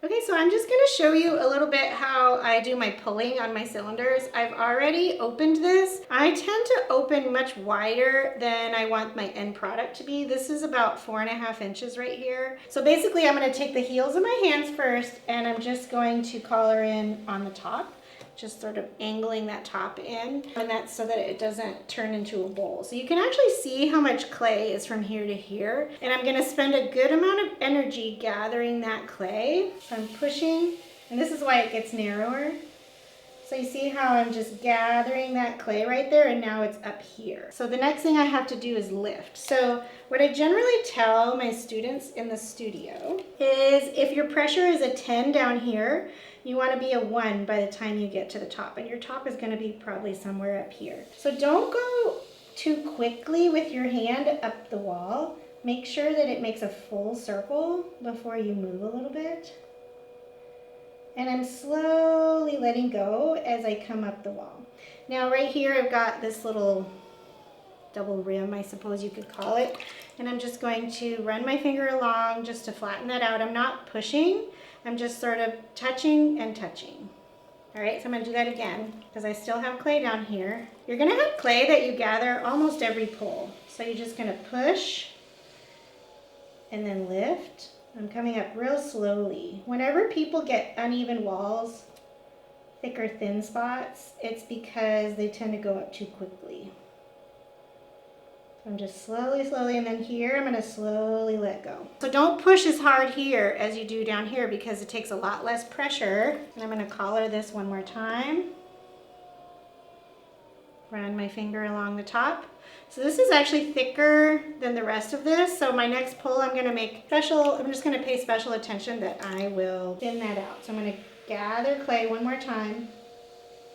Okay, so I'm just gonna show you a little bit how I do my pulling on my cylinders. I've already opened this. I tend to open much wider than I want my end product to be. This is about 4.5 inches right here. So basically I'm gonna take the heels of my hands first and I'm just going to collar in on the top, just sort of angling that top in, and that's so that it doesn't turn into a bowl. So you can actually see how much clay is from here to here. And I'm gonna spend a good amount of energy gathering that clay. So I'm pushing, and this is why it gets narrower. So you see how I'm just gathering that clay right there, and now it's up here. So the next thing I have to do is lift. So what I generally tell my students in the studio is if your pressure is a 10 down here, you want to be a 1 by the time you get to the top, and your top is going to be probably somewhere up here. So don't go too quickly with your hand up the wall. Make sure that it makes a full circle before you move a little bit. And I'm slowly letting go as I come up the wall. Now right here I've got this little double rim, I suppose you could call it, and I'm just going to run my finger along just to flatten that out. I'm not pushing, I'm just sort of touching and touching. All right, so I'm gonna do that again because I still have clay down here. You're gonna have clay that you gather almost every pull. So you're just gonna push and then lift. I'm coming up real slowly. Whenever people get uneven walls, thick or thin spots, it's because they tend to go up too quickly. I'm just slowly, and then here I'm gonna slowly let go. So don't push as hard here as you do down here because it takes a lot less pressure. And I'm gonna collar this one more time. Run my finger along the top. So this is actually thicker than the rest of this. So my next pull I'm just gonna pay special attention that I will thin that out. So I'm gonna gather clay one more time.